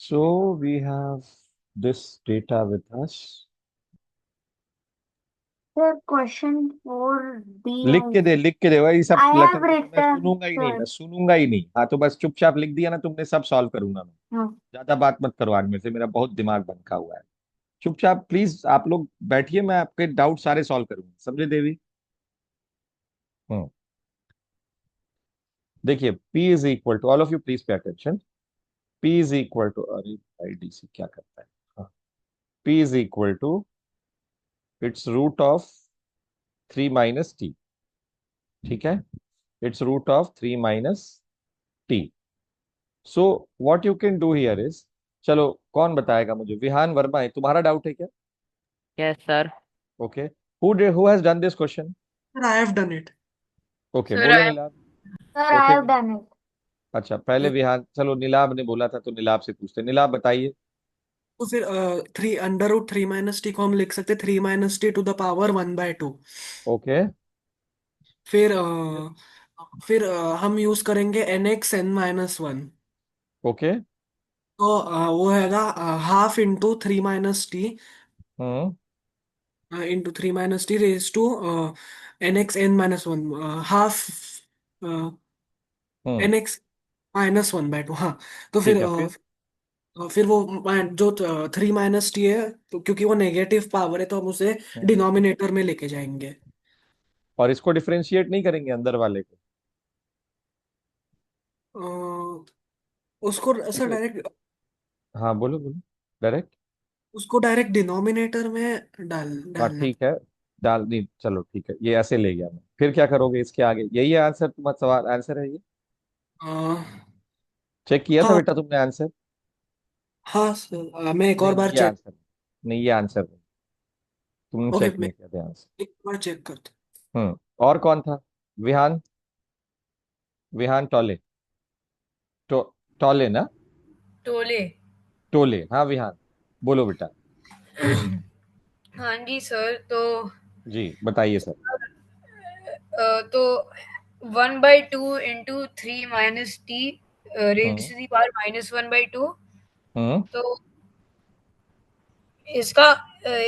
So we have this data with us. Sir, question 4D is लिख के दे भाई, सब I have लटर तो मैं written, सुनूंगा ही नहीं, sir. मैं सुनूंगा ही नहीं। हाँ तो बस चुपचाप लिख दिया ना तुमने, सब सॉल्व करूंगा मैं। Hmm. ज्यादा बात मत करो आज मेरे से, मेरा बहुत दिमाग बनका हुआ है। चुपचाप प्लीज आप लोग बैठिए, मैं आपके डाउट सारे सॉल्व करूंगा, समझे देवी? हम्म। देखिए, P is equal to, all of you please pay attention. P is equal to, अरे भाई DC क्या करता है? हाँ, P is equal to its root of 3 - t। ठीक है, its root of 3 - t। So what you can do here is, चलो कौन बताएगा मुझे? विहान वर्मा है, तुम्हारा डाउट है क्या? Yes, sir. Okay, who has done this question? Sir, I have done it. Okay, Sir, बोलो I Nilabh. Sir, I okay, have done it. अच्छा पहले तो विहान, चलो नीलाभ ने बोला था तो नीलाभ से पूछते। नीलाभ बताइए। फिर 3 √3 - t को हम लिख सकते 3 - t⁻1/2। ओके। फिर हम यूज करेंगे nx n-1। ओके। तो वो हैगा half into 3 - t hmm. Into 3 - t raise to nx n-1, half hmm. nx-1/2। हाँ, तो ठीक है, फिर? फिर वो जो 3 - t है, तो क्योंकि वो नेगेटिव पावर है तो हम उसे हम्म। डिनोमिनेटर में लेके जाएंगे। और इसको डिफरेंशिएट नहीं करेंगे अंदर वाले को? अ, उसको ठीक सर है, डायरेक्ट हाँ बोलो बोलो, डायरेक्ट। उसको डायरेक्ट डिनोमिनेटर में हाँ डालना। ठीक है, डाल दी, चलो ठीक है, ये ऐसे ले गया मैं। फिर क्या करोगे इसके आगे? यही है आंसर, तुम्हारा सवाल आंसर है ये? अ, चेक किया था हाँ बेटा तुमने आंसर? हाँ सर, मैं एक और नहीं बार नहीं, ये चेक। आंसर नहीं, ये आंसर नहीं, तुमने ओके, चेक मैं नहीं किया था आंसर। एक बार चेक करता और कौन था? विहान, विहान टोले, टोले ना? टोले। टोले, हाँ विहान, बोलो बेटा। हाँ जी सर, तो जी बताइए सर। तो 1/2 × 3 - t raise hmm. To the power -1/2। हम्म। तो इसका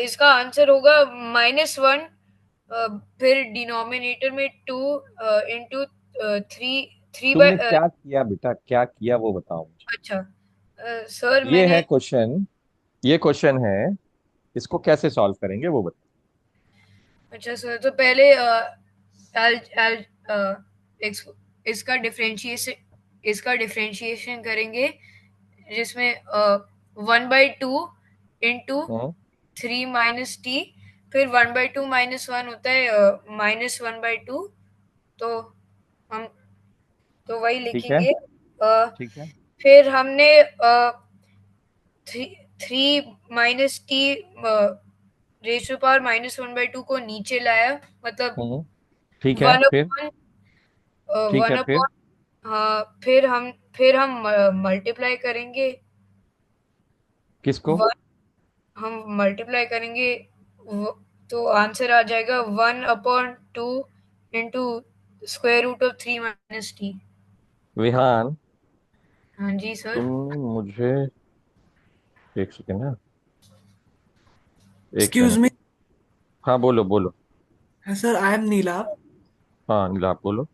इसका आंसर होगा -1। फिर डिनोमिनेटर में 2 इंटू 3, 3 बाई तुमने क्या किया बेटा, क्या किया वो बताओ मुझे। अच्छा सर ये मैंने है क्वेश्चन, ये क्वेश्चन है, इसको कैसे सॉल्व करेंगे वो बताओ। अच्छा सर, तो पहले एल एल इस, इसका डिफरेंशिएशन करेंगे, जिसमें 1/2 इंटू हम्म। 3 - t। फिर 1/2 - 1 होता है -1/2। तो हम तो वही ठीक है। लिखेंगे। अ, ठीक है। फिर हमने three 3 - t raise to power -1/2 को नीचे लाया, मतलब हम्म। ठीक है, वन फिर? अपॉन ठीक वन है, फिर? अपॉन हाँ, फिर हम मल्टीप्लाई करेंगे। किसको? वन हम मल्टीप्लाई करेंगे, व- तो आंसर आ जाएगा 1/2 इंटू √3 - t। विहान, हाँ जी सर। तुमने मुझे, एक सेकेंड ना, एक एक्सक्यूज मिनट। मी। हाँ बोलो बोलो। सर, आई एम नीला। हाँ नीलाभ बोलो।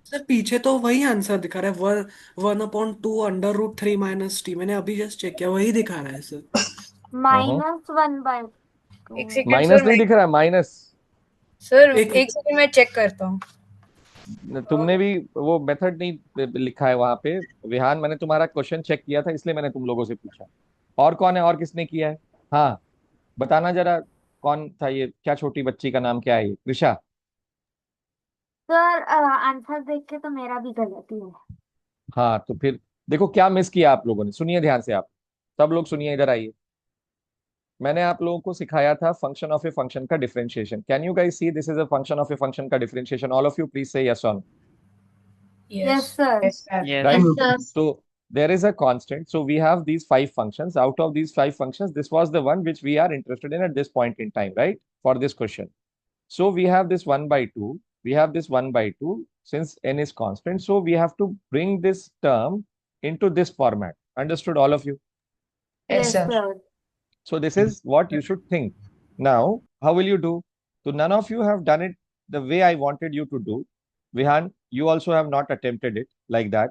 सर, पीछे तो वही आंसर दिखा रहा है, 1/2 √3 - t। मैंने अभी जस्ट चेक किया, वही दिखा रहा है सर। हम्म। -1/2। एक सेकंड सर, माइनस नहीं मैं दिख रहा है, माइनस? एक एक सेकंड मैं चेक करता हूँ। तुमने भी वो मेथड नहीं लिखा है वहां पे। विहान, मैंने तुम्हारा क्वेश्चन चेक किया था, इसलिए मैंने तुम लोगों से पूछा। और कौन है, और किसने किया है? हाँ बताना जरा, कौन था ये? क्या छोटी बच्ची का नाम क्या है ये? कृषा? सर, आंसर देख के तो मेरा भी गलती है। हाँ तो फिर देखो क्या मिस किया आप लोगों ने, सुनिए ध्यान से आप, सब लोग सुनिए, इधर आइए। मैंने आप लोगों को सिखाया था फंक्शन ऑफ ए फंक्शन का differentiation. Can you guys see this is a function of a function का differentiation? All of you please say yes on. Yes. Yes sir. Yes sir. Right? Yes yes sir. Sir. So there is a constant. So we have these five functions. Out of these five functions, this was the one which we are interested in at this point in time, right? For this question. So we have this 1/2. We have this 1/2 since n is constant. So we have to bring this term into this format. Understood, all of you? Yes, sir. So this is what you should think. Now, how will you do? So none of you have done it the way I wanted you to do. Vihan, you also have not attempted it like that.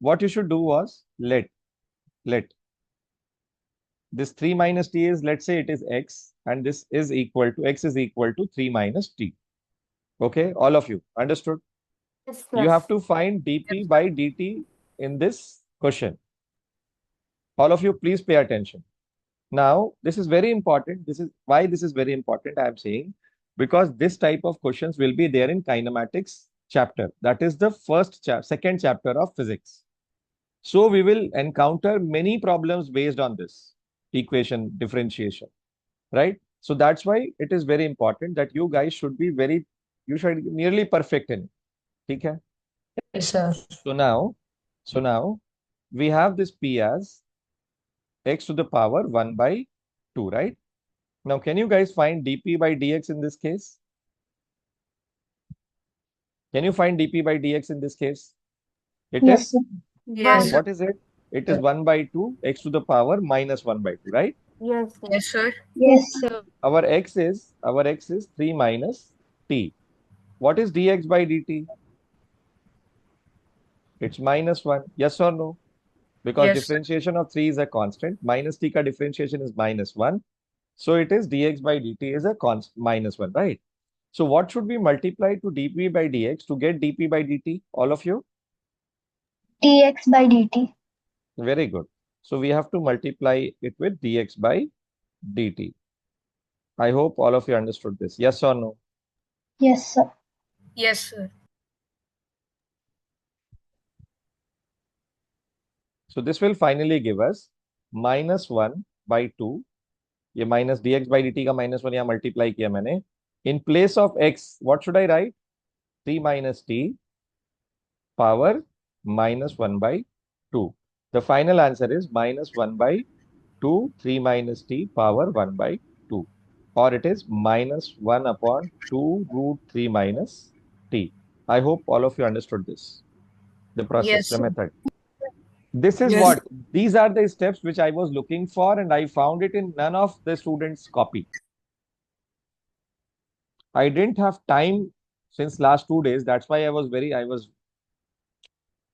What you should do was let this 3 minus t is, let's say it is x, and this is equal to x is equal to 3 minus t. Okay, all of you understood? Yes, You sir. have to find dp by dt in this question. All of you, please pay attention. Now, this is very important. This is why this is very important, I am saying, because this type of questions will be there in kinematics chapter. That is the second chapter of physics. So we will encounter many problems based on this equation differentiation, right? So that's why it is very important that you guys should be you should be nearly perfect in it. Okay? Yes, sir. So now we have this p as x to the power 1 by 2, right? Now, can you guys find dp by dx in this case? Can you find dp by dx in this case? It Yes, is? sir. Yes, One. sir. What is it? It is 1 by 2 x to the power minus 1 by 2, right? Yes, sir. Yes, sir. Yes, sir. Our x is 3 minus t. What is dx by dt? It's minus 1. Yes or no? Because Yes, sir. differentiation of 3 is a constant. Minus t ka differentiation is minus 1. So it is dx by dt is a constant minus 1, right? So what should we multiply to dp by dx to get dp by dt? All of you? Dx by dt. Very good. So we have to multiply it with dx by dt. I hope all of you understood this. Yes or no? Yes, sir. Yes, sir. So this will finally give us minus 1 by 2. ये minus dx by dt का minus 1 यहाँ multiply किया मैंने. In place of x, what should I write? 3 minus t power minus 1 by 2. The final answer is minus 1 by 2, 3 minus t power 1 by 2. Or it is minus 1 upon 2 root 3 minus t. I hope all of you understood this, the process, Yes, the sir. method. This is Yes. these are the steps which I was looking for, and I found it in none of the students' copy. I didn't have time since last 2 days. That's why I was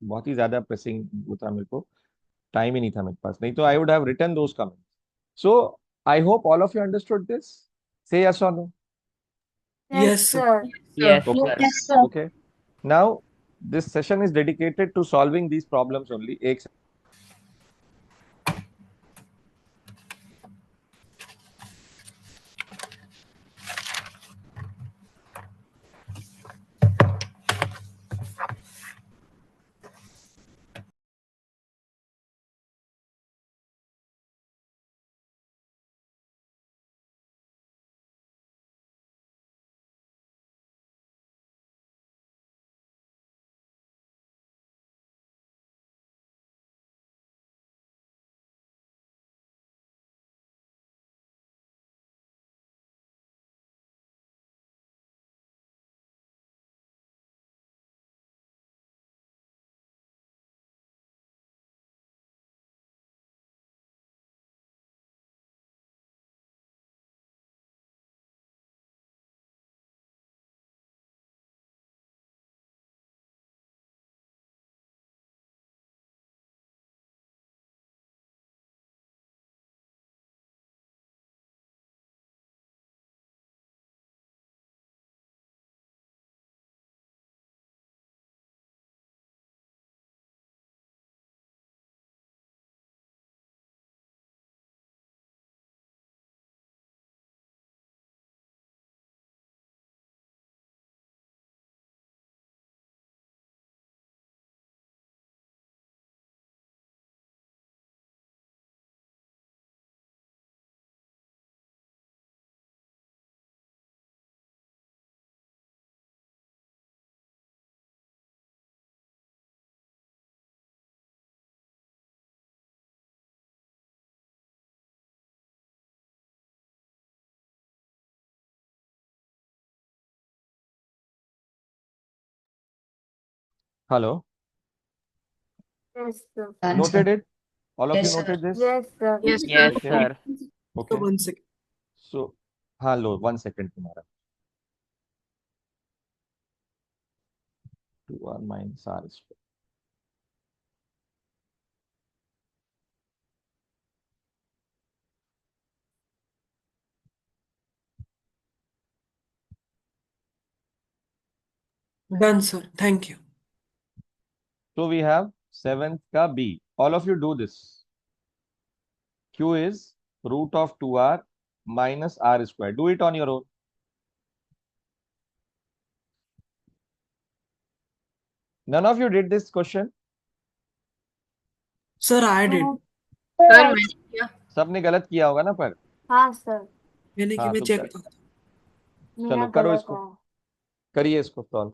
बहुत ही ज्यादा pressing वो था मेरे को. Time ही नहीं था मेरे पास. नहीं तो I would have written those comments. So I hope all of you understood this. Say yes or no. Yes, sir. sir. Yes, Okay. sir. Yes, sir. Okay. Now this session is dedicated to solving these problems only. एक Hello. Yes, sir. Noted it. All of you Yes, sir. noted this? Yes, sir. Yes, sir. Yes, Okay. sir. So Okay. 1 second. So, हाँ लो 1 second तुम्हारा. 2r minus r square. Done, sir. Thank you. So we have 7th का B. All of you do this. Q is root of 2r minus r square. Do it on your own. None of you did this question. Sir, I did. हाँ sir मैंने किया. सबने गलत किया होगा ना पर. हाँ सर, यानी कि हाँ मैं तो चेक कर, करता हूँ. मेरा चलो करो गलत इसको. है. करिए इसको सॉल्व.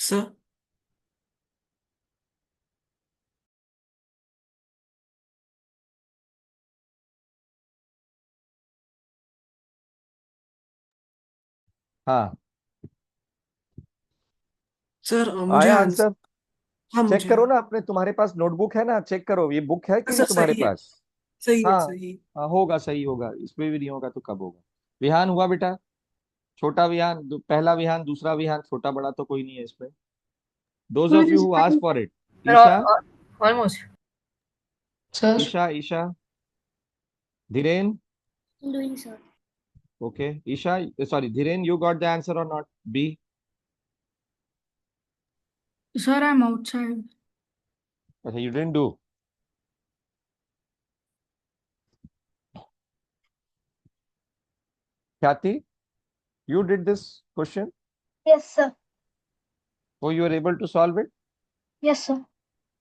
Sir, हाँ सर मुझे आया आंसर. आंसर. हाँ चेक मुझे. करो ना अपने, तुम्हारे पास नोटबुक है ना, चेक करो ये बुक है कि सर नहीं तुम्हारे सही है. पास. सही है. हाँ सही. हाँ होगा, सही होगा. इसमें भी नहीं होगा तो कब होगा. विहान हुआ बेटा. छोटा विहान, पहला विहान, दूसरा विहान. छोटा बड़ा तो कोई नहीं है इसमें. Those of you who ask for it. Isha, almost. Sir. Isha Dhiren. Doing sir. Okay, Isha, sorry, Dhiren, you got the answer or not? B. Sir, I'm outside. Okay, you didn't do. Kathy, you did this question. Yes, sir. So you were able to solve it. Yes, sir.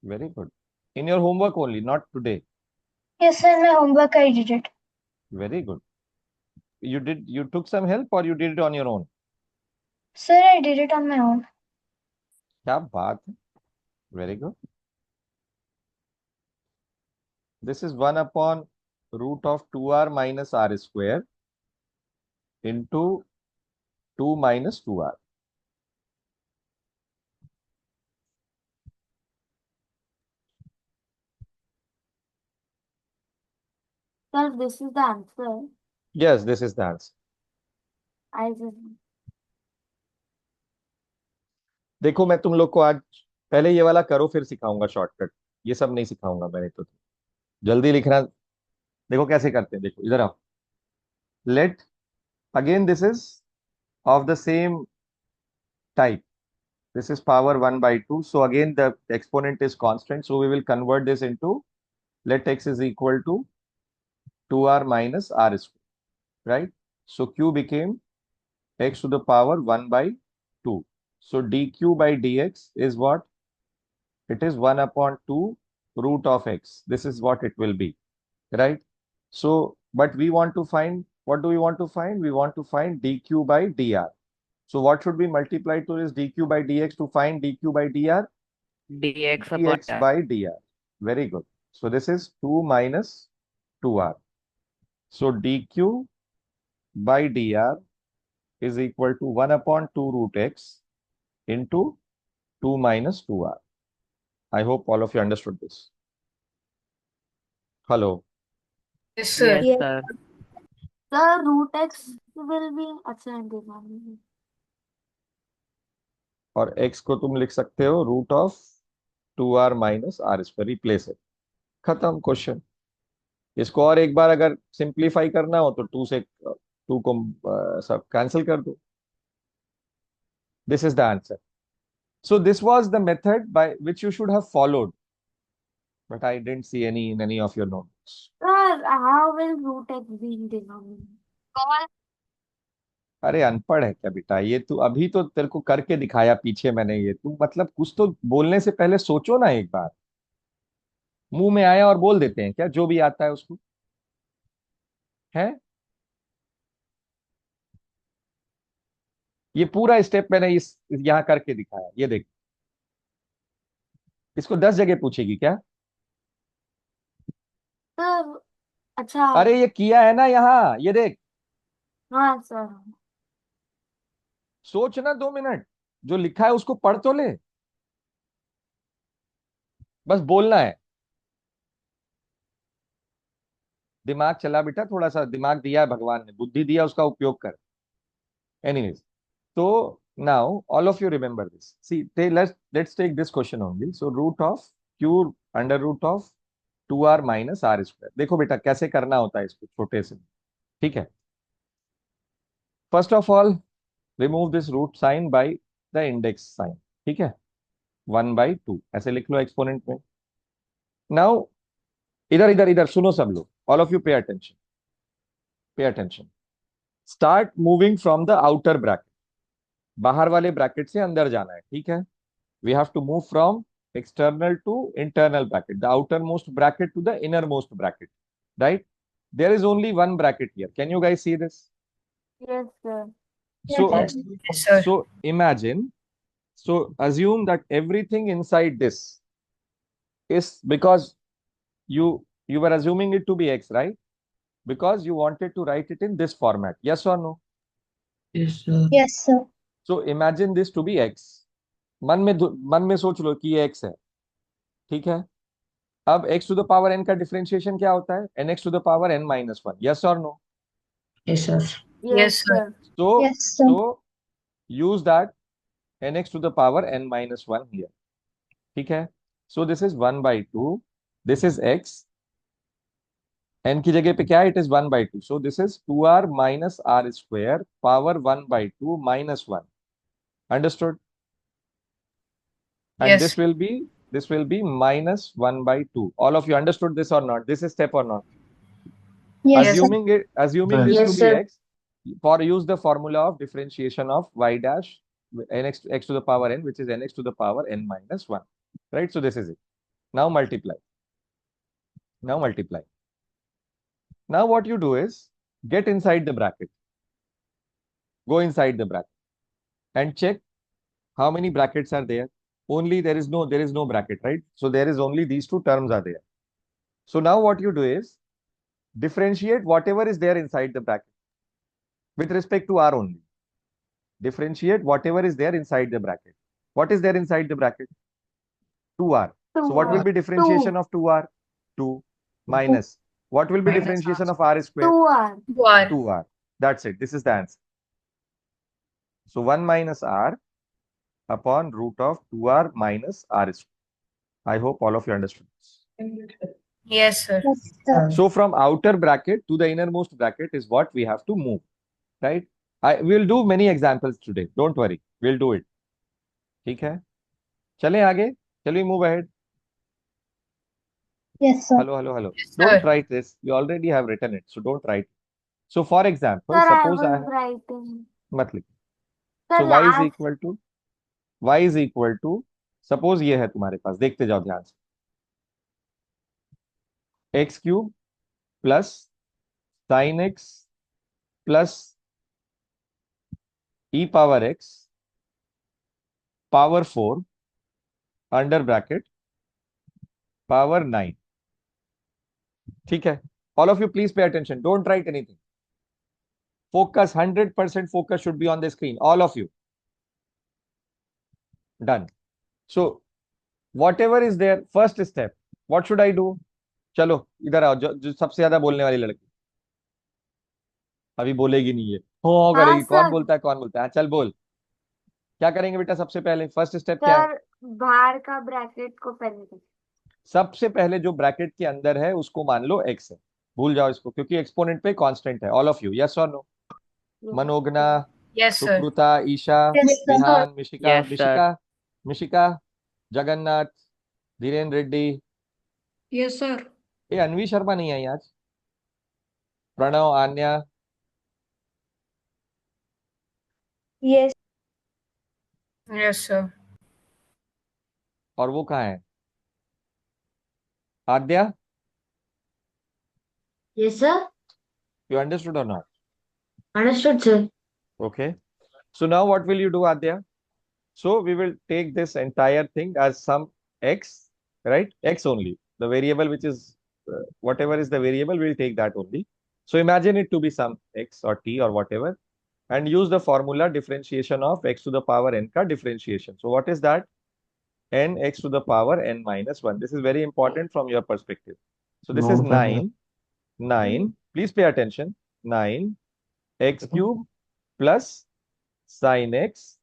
Very good. In your homework only, not today. Yes, sir. In my homework, I did it. Very good. You took some help or you did it on your own? Sir, I did it on my own. क्या बात है. Very good. This is 1 upon root of 2r minus r square into 2 minus 2r. Sir, this is the answer. Yes, this is the answer. I just देखो मैं तुम लोग को आज पहले ये वाला करो, फिर सिखाऊंगा शॉर्टकट. ये सब नहीं सिखाऊंगा मैंने तो. जल्दी लिखना. देखो कैसे करते हैं. देखो इधर आओ. Let again this is of the same type. This is power 1 by 2. So again the exponent is constant. So we will convert this into let x is equal to 2r minus r square, right? So q became x to the power 1 by 2. So dq by dx is what? It is 1 upon 2 root of x. This is what it will be, right? So, but we want to find, what do we want to find? We want to find dq by dr. So what should be multiplied to is dq by dx to find dq by dr? dx upon dx r. by dr. Very good. So this is 2 minus 2r. So dq by dr is equal to 1 upon 2 root x into 2 minus 2r. I hope all of you understood this. Hello. Yes, sir. Yes, Yes. sir. The root x will be अच्छा denominator. और x को तुम लिख सकते हो root of 2r minus r square, replace it, खत्म question. इसको और एक बार अगर सिंप्लीफाई करना हो तो 2 से 2 को सब कैंसिल कर दो। This is the answer. So this was the method by which you should have followed, but I didn't see any in any of your notes. Sir, how will root x be in denominator? अरे अनपढ़ है क्या बेटा, ये तू अभी तो तेरे को करके दिखाया पीछे मैंने, ये तू मतलब कुछ तो बोलने से पहले सोचो ना एक बार। मुंह में आया और बोल देते हैं क्या जो भी आता है उसको, है? ये पूरा स्टेप मैंने इस यहाँ करके दिखाया, ये देख। इसको 10 जगह पूछेगी क्या? Sir, अच्छा अरे ये किया है ना यहाँ, ये देख। हाँ सर। सोच ना 2 मिनट, जो लिखा है उसको पढ़ तो ले, बस बोलना है। दिमाग चला बेटा, थोड़ा सा दिमाग दिया है भगवान ने, बुद्धि दिया, उसका उपयोग कर। एनीवेज, तो now all of you remember this. See, let's take this question only. So root of q under root of 2r minus r square. देखो बेटा कैसे करना होता है इसको छोटे से, ठीक है? First of all, remove this root sign by the index sign, ठीक है? 1 by 2 ऐसे लिख लो एक्सपोनेंट में। Now इधर इधर इधर सुनो सब लोग, all of you pay attention, pay attention. Start moving from the outer bracket. बाहर वाले ब्रैकेट से अंदर जाना है, ठीक है? We have to move from external to internal bracket, the outermost bracket to the innermost bracket, right? There is only one bracket here. Can you guys see this? Yes sir. So, Yes. Yes, sir. so imagine, so assume that everything inside this is, because you were assuming it to be x, right? Because you wanted to write it in this format. Yes or no? Yes, sir. Yes, sir. So imagine this to be x. मन में सोच लो कि ये x है, ठीक है? अब x to the power n का डिफरेंशिएशन क्या होता है? nx to the power n minus 1. Yes or no? Yes, sir. Yes, sir. So, Yes, sir. so use that nx to the power n minus 1 here. ठीक है? So this is 1 by 2. This is x. n की जगह पे क्या है? It is 1 by 2. So this is 2r minus r square power 1 by 2 minus 1. Understood? And Yes. this will be minus 1 by 2. All of you understood this or not? This is step or not? Yes, sir. Assuming this Yes, to be sir. x, use the formula of differentiation of y dash x to the power n, which is nx to the power n minus 1. Right? So this is it. Now multiply. Now multiply. Now what you do is get inside the bracket. Go inside the bracket and check how many brackets are there. Only there is no bracket, right? So there is only these two terms are there. So now what you do is differentiate whatever is there inside the bracket with respect to r only. Differentiate whatever is there inside the bracket. What is there inside the bracket? 2r. So what will be differentiation of 2r? 2 minus. What will be differentiation of r square? 2r. 2r. 2r. That's it. This is the answer. So 1 minus r upon root of 2r minus r square. I hope all of you understood this. Yes, sir. Yes, sir. So from outer bracket to the innermost bracket is what we have to move, right? We'll do many examples today. Don't worry. We'll do it. ठीक है? चलें आगे. Shall we move ahead? Yes, sir. Hello. Yes, Don't sir. write this. You already have written it, so don't write. So for example, Sir, I suppose I was have writing. मत लिखो. Sir, So y is last equal to suppose ये है तुम्हारे पास, देखते जाओ ध्यान से, x cube plus sign x plus e power x power 4 under bracket power 9. ठीक है. All of you please pay attention. Don't write anything. Focus, 100% focus should be on the screen. All of you. Done. So whatever is there, first step, what should I do? चलो इधर आओ, जो सबसे ज्यादा बोलने वाली लड़की. अभी बोलेगी नहीं, ये हो हाँ करेगी. कौन सर बोलता है, कौन बोलता है? हाँ, चल बोल. क्या करेंगे बेटा? सबसे पहले फर्स्ट स्टेप क्या है? सर बाहर का ब्रैकेट को पहले कर सबसे पहले जो ब्रैकेट के अंदर है उसको मान लो x है. भूल जाओ इसको, क्योंकि एक्सपोनेंट पे कांस्टेंट है. ऑल ऑफ यू, यस और no? Manogna, Yes, sir. Sukrita, Isha, Yes, sir. Vihan, Mishika, Yes, sir. Mishika, Jagannath, Dhiren Reddy. Yes sir. ये अन्वी शर्मा नहीं आई आज. Pranav, Anya, Yes. Yes, sir. और वो कहाँ है? आद्या, Yes, sir. you understood or not? Understood, sir. Okay. So now what will you do, Adya? So we will take this entire thing as some x, right? X only. The variable which is whatever is the variable, we'll take that only. So imagine it to be some x or t or whatever, and use the formula differentiation of x to the power n ka differentiation. So what is that? N x to the power n minus 1. This is very important from your perspective. So this is 9. Please pay attention. 9 x cube plus sin x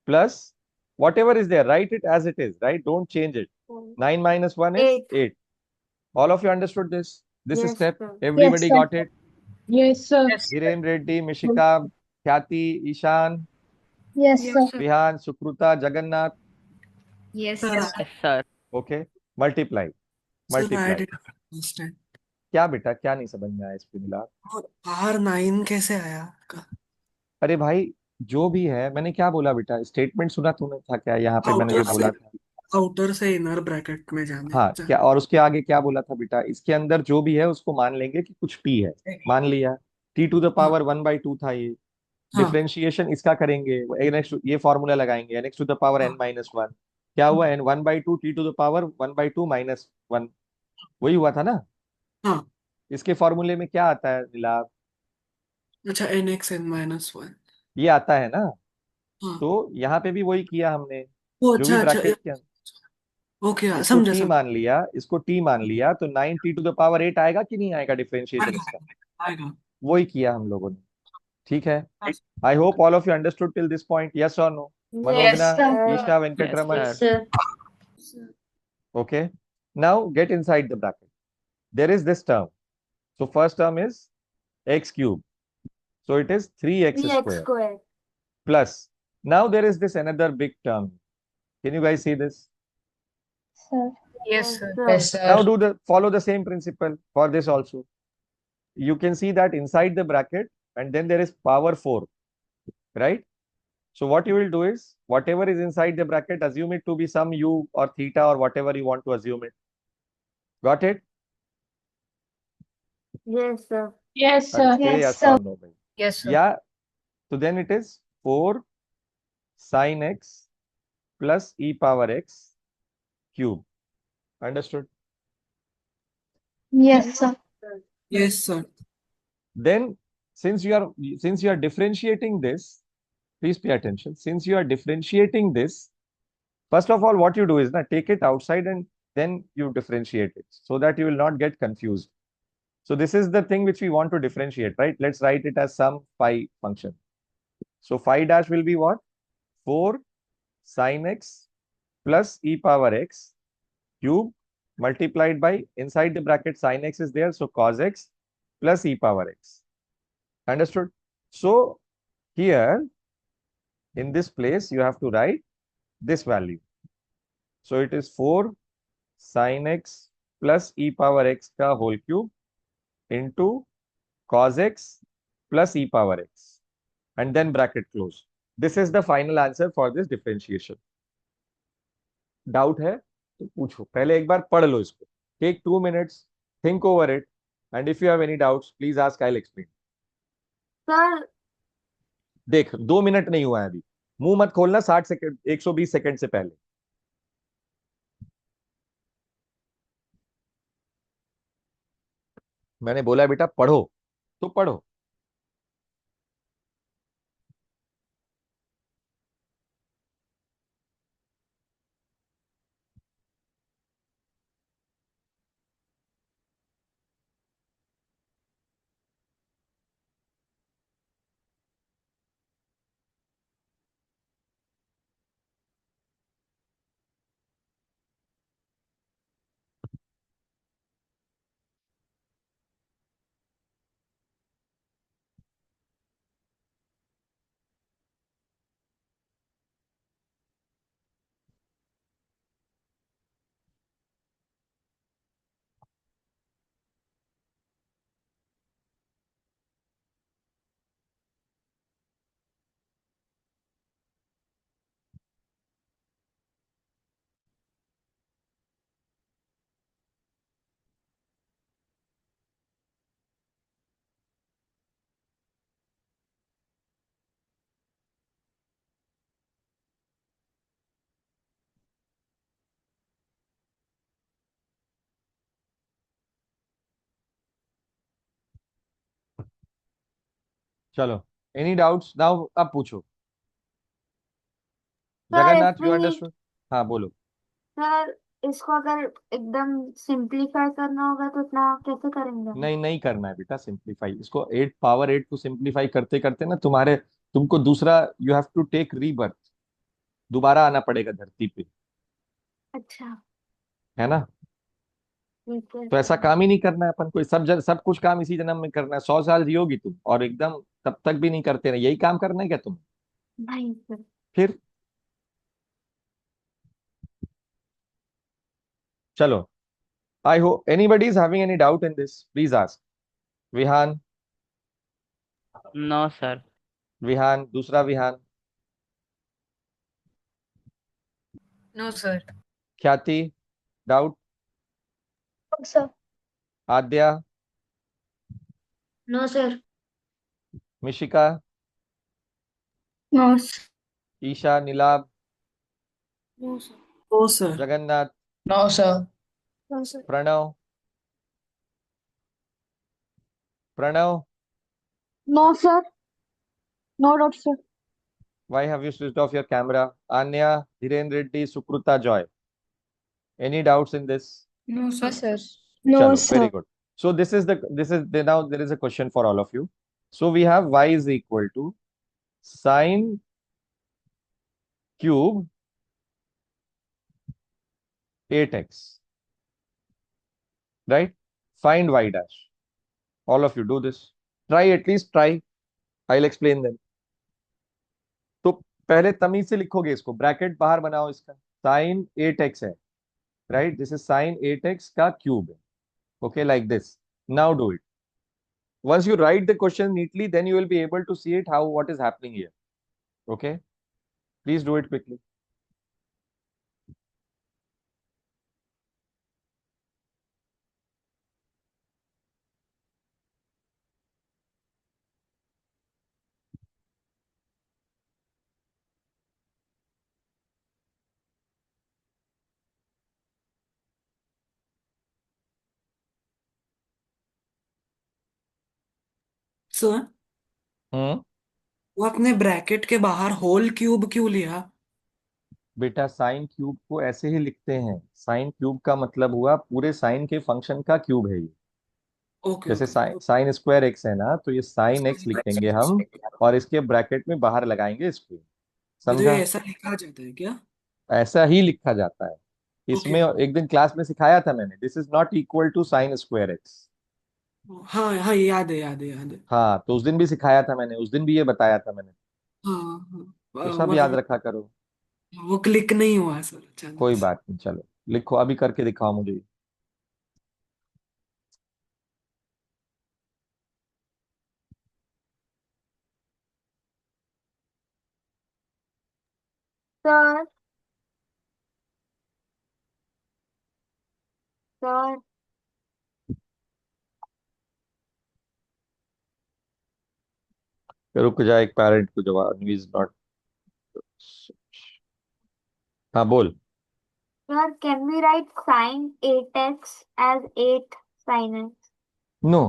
plus whatever is there, write it as it is, right? Don't change it. 9 minus 1 is Eight. 8. All of you understood this? This Yes, step? sir. Everybody Yes, sir. got it? Yes, sir. Yes, sir. Hiren Reddy, Mishika, Khyati, Ishan, Yes, yes sir. Sir. Vihan, Sukruta, Jagannath. Yes, Sir, sir. Yes, sir. Okay. Multiply. sir, I Multiply. didn't understand. क्या बेटा, क्या नहीं समझ में आया इस पे मिला? और R9 कैसे आया आपका? अरे भाई, जो भी है, मैंने क्या बोला बेटा? स्टेटमेंट सुना तूने था क्या? यहाँ पे मैंने जो बोला था. आउटर से इनर ब्रैकेट में जाने हाँ, क्या और उसके आगे क्या बोला था बेटा? इसके अंदर जो भी है उसको मान लेंगे कि कुछ p है. मान लिया. t टू द पावर 1/2 था ये. हाँ डिफरेंशिएशन इसका करेंगे, ये फॉर्मूला लगाएंगे, nx to the power n minus 1. क्या हुआ? n 1/2 t to the power 1/2 minus 1. वही हुआ था ना? हाँ इसके फॉर्मूले में क्या आता है नीलाभ? अच्छा nx n minus 1 ये आता है ना? हाँ तो यहाँ पे भी वही किया हमने. वो जो भी अच्छा ब्रैकेट के ओके इसको समझा t समझा मान लिया, इसको t मान लिया, तो 9t टू द पावर 8 आएगा कि नहीं आएगा डिफरेंशिएशन इसका? आएगा वही किया हम लोगों ने. ठीक है. I hope all of you understood till this point. Yes और no? Yes, Manogna, sir. Isha, Venkataraman. Yes, Sir. Okay. Now get inside the bracket. There is this term. So first term is x cube. So it is 3x 3x square square. plus. Now there is this another big term. Can you guys see this? Sir. Yes, sir. Yes, Now follow the same principle for this also. You can see that inside the bracket, and then there is power 4, right? So what you will do is, whatever is inside the bracket, assume it to be some u or theta or whatever you want to assume it. Got it? Yes, sir. Yes, अरे sir. say Yes, yes sir. or no, भाई. Yes, sir. Yeah. So then it is 4 sin x plus e power x cube. Understood? Yes, sir. yes sir Then since you are differentiating this, please pay attention. Since you are differentiating this, first of all, what you do is take it outside and then you differentiate it so that you will not get confused. So this is the thing which we want to differentiate, right? Let's write it as some phi function. So phi dash will be what? 4 sin x plus e power x cube multiplied by, inside the bracket sin x is there, so cos x plus e power x. Understood? So here in this place you have to write this value. So it is 4 sin x plus E power X का whole cube into cos x plus e power x and then bracket close. This is the final answer for this differentiation. Doubt है तो पूछो, पहले एक बार पढ़ लो इसको. Take 2 minutes, think over it, and if you have any doubts, please ask. I'll explain. Sir देख 2 मिनट नहीं हुआ है अभी, मुंह मत खोलना 60 सेकंड 120 सेकंड से पहले. मैंने बोला बेटा पढ़ो तो पढ़ो. चलो, एनी डाउट्स नाउ? अब पूछो. सर जगन्नाथ, यू इसमें अंडरस्टूड? हाँ बोलो. सर इसको अगर एकदम सिंप्लीफाई करना होगा तो इतना कैसे करेंगे हम? नहीं नहीं करना है बेटा सिंप्लीफाई इसको. 8 पावर 8 को सिंप्लीफाई करते करते ना तुमको दूसरा, you have to take rebirth, दोबारा आना पड़ेगा धरती पे, अच्छा है ना? ठीक है तो ऐसा सर। काम ही नहीं करना है अपन को. सब कुछ काम इसी जन्म में करना है. 100 साल जियोगी तुम और एकदम तब तक भी नहीं करते रहे, यही काम करना है क्या तुम? नहीं सर। फिर चलो. I hope anybody is having any doubt in this, please ask. Vihan. No sir. Vihan, दूसरा Vihan. No sir. Khyati, doubt. Sir. Aadya, no sir. Mishika, no Isha, Neelabh, sir oh sir. Jagannath, no sir. No sir Pranav. Pranav, no sir, no doubt sir. why have you switched off your camera? Anya, Dhiren Reddy, Sukruta, Joy. Any doubts in this? No sir sir. Chalo, very good. So now there is a question for all of you. So we have y is equal to sine cube 8x, right? Find y dash. All of you do this. Try, at least try. I'll explain them. तो पहले तमीज से लिखोगे इसको, bracket बाहर बनाओ इसका. Sign 8x है, right? This is sine 8x का क्यूब है. Okay, like this. Now do it. Once you write the question neatly, then you will be able to see it what is happening here. Okay? Please do it quickly. Sir, hmm. वो आपने bracket के बाहर whole cube क्यों लिया? बेटा sine cube को ऐसे ही लिखते हैं. साइन क्यूब का मतलब हुआ पूरे साइन के फंक्शन का क्यूब है ये. ओके जैसे ओके. साइन स्क्वायर एक्स है ना, तो ये साइन एक्स लिखेंगे हम और इसके ब्रैकेट में बाहर लगाएंगे इसको. तो ये समझा? ऐसा लिखा जाता है क्या? ऐसा ही लिखा जाता है. ओके. इसमें एक दिन क्लास में सिखाया था मैंने, this is not equal to sine square x. हाँ हाँ, याद है याद है याद है. हाँ, तो उस दिन भी सिखाया था मैंने, उस दिन भी ये बताया था मैंने. हाँ हाँ. तो सब याद रखा करो. वो क्लिक नहीं हुआ सर अचानक कोई से. बात नहीं, चलो लिखो, अभी करके दिखाओ मुझे. सर सर रुक जा, एक पैरेंट को जवाब इज नॉट। हाँ बोल। Sir can we write sin 8x as 8 sin x? No.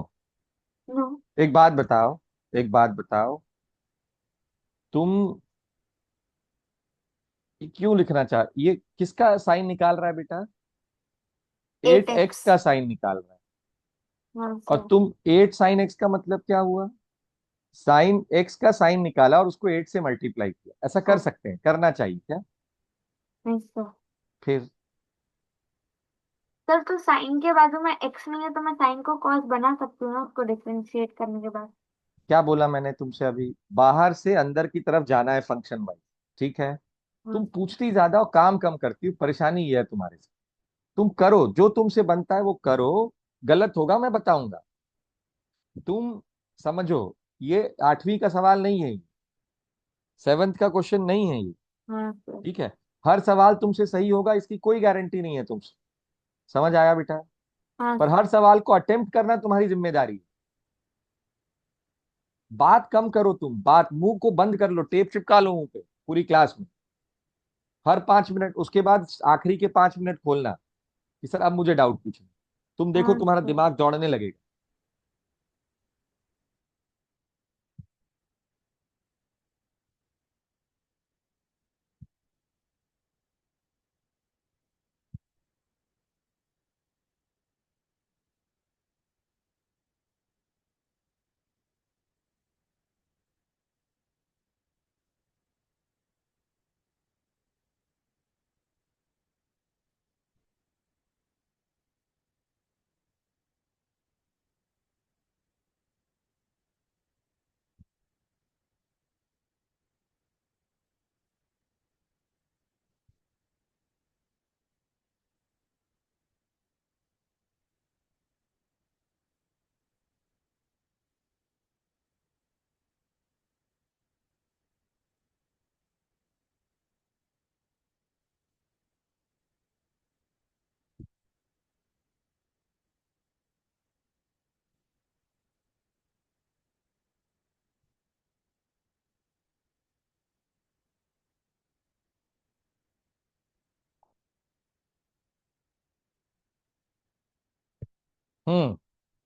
No. एक बात बताओ, एक बात बताओ, तुम क्यों लिखना चाह, ये किसका साइन निकाल रहा है बेटा? 8x 8x। का साइन निकाल रहा है। हाँ और सर। तुम 8 साइन x का मतलब क्या हुआ? साइन x का साइन निकाला और उसको 8 से मल्टीप्लाई किया। ऐसा कर हाँ। सकते हैं, करना चाहिए क्या? नहीं सर। फिर सर तो साइन के बाजू में x नहीं है तो मैं साइन को cos बना सकती हूँ ना उसको डिफरेंशिएट करने के बाद। क्या बोला मैंने तुमसे अभी? बाहर से अंदर की तरफ जाना है फंक्शन वाइज, ठीक है? हाँ। तुम पूछती ज्यादा और काम कम करती हो, परेशानी ये है तुम्हारे से। तुम करो जो तुमसे बनता है वो करो, गलत होगा मैं बताऊंगा। तुम समझो, ये 8वीं का सवाल नहीं है, 7th का क्वेश्चन नहीं है ये, हाँ सर। ठीक है? हर सवाल तुमसे सही होगा इसकी कोई गारंटी नहीं है तुमसे। समझ आया बेटा? हाँ पर सर। हर सवाल को अटेम्प्ट करना तुम्हारी जिम्मेदारी है। बात कम करो, तुम बात, मुंह को बंद कर लो, टेप चिपका लो मुंह पे पूरी क्लास में, हर 5 मिनट। उसके बाद आखिरी के 5 मिनट खोलना कि सर अब मुझे डाउट पूछना। तुम देखो हाँ तुम्हारा सर। दिमाग दौड़ने लगेगा।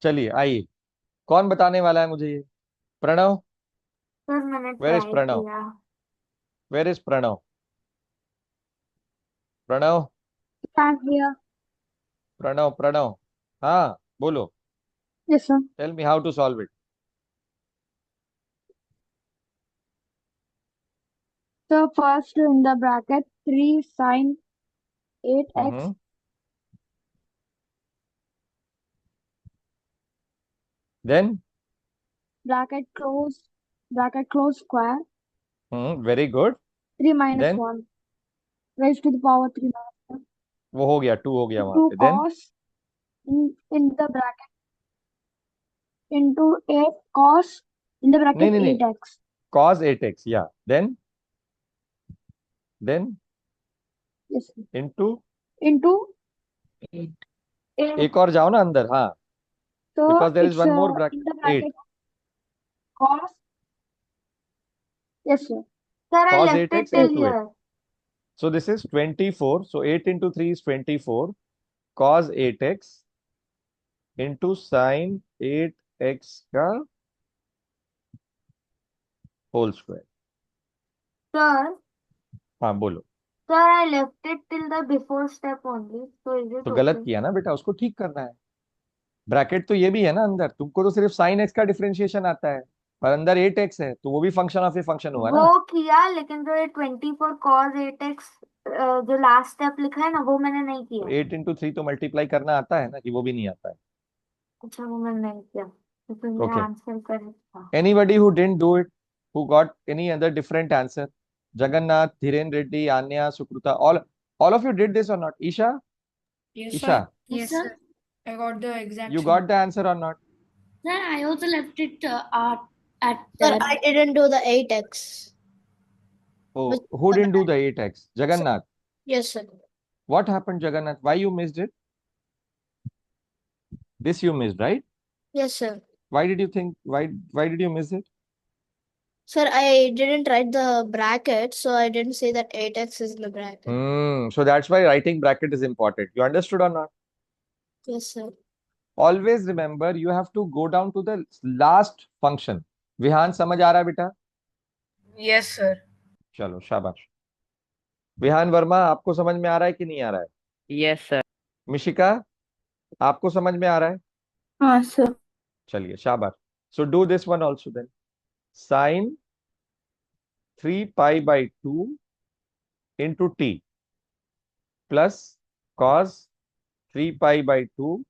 चलिए आइए, कौन बताने वाला है मुझे ये? प्रणव। सर मैंने वेर इज ट्राई प्रणव? किया। Where is Pranav? Pranav, Thank you. Pranav, Pranav. हाँ बोलो, Yes, sir. Tell me how to solve it. So first in the bracket 3 sin 8x then bracket close square very good. 3 minus then 1 raised to the power 3 minus 1 वो हो गया, 2 हो गया वहां into पे। Then cos in the bracket into 8 cos in the नहीं bracket नहीं नहीं, 8x cos 8x, या then yes sir. Into, into 8 एक और जाओ ना अंदर, हाँ, so because there is it's one more in bracket, the 8 bracket cos yes sir Sir, I cos left it 8x till into 8. here. So this is 24. So 8 into 3 is 24. Cos 8x into sin 8x का whole square. Sir, हाँ बोलो। sir, I left it till the before step only. So is it तो गलत okay? किया ना बेटा, उसको ठीक करना है। ब्रैकेट तो ये भी है ना अंदर, तुमको तो सिर्फ sin x का डिफरेंशिएशन आता है, पर अंदर 8x है तो वो भी फंक्शन ऑफ ए फंक्शन हुआ ना। वो किया लेकिन जो ये 24 cos 8x जो लास्ट स्टेप लिखा है ना वो मैंने नहीं तो किया। 8 into 3 तो मल्टीप्लाई करना आता है ना, कि वो भी नहीं आता है? अच्छा वो मैंने नहीं किया तो फिर मेरा ओके, आंसर करेक्ट था। anybody who didn't do it, who got any other different answer? Jagannath, Dhiren Reddy, Anya, Sukruta, all of you did this or not? Isha, Yes, Isha, sir. Yes, sir. I got the exact you same. got the answer or not? Sir, I also left it at Sir, there. I didn't do the 8x. Oh, who didn't do the 8x? Jagannath. Yes, sir. What happened, Jagannath? Why you missed it? This you missed, right? Yes, sir. Why did you think, why did you miss it? Sir, I didn't write the bracket, so I didn't say that 8x is in the bracket. So that's why writing bracket is important. You understood or not? Yes, sir. Always remember, you have to go down to the last function. Vihan समझ आ रहा है बेटा? Yes, sir. चलो शाबाश. विहान वर्मा, आपको समझ में आ रहा है कि नहीं आ रहा है? Yes sir. मिशिका, आपको समझ में आ रहा है? हाँ सर. चलिए शाबाश. So do this one also then. Sin 3 pi by 2 into t plus cos 3 pi by 2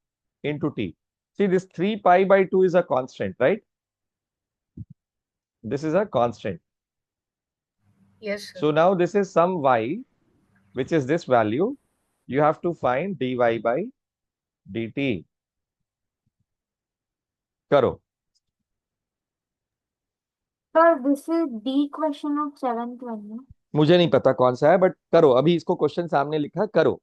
into t. See, this 3 pi by 2 is a constant, right? This is a constant. Yes, sir. So now this is some y, which is this value. You have to find dy by dt. करो. Sir, this is the question of 7th one, no? मुझे नहीं पता कौन सा है, but करो. अभी इसको क्वेश्चन सामने लिखा है, करो.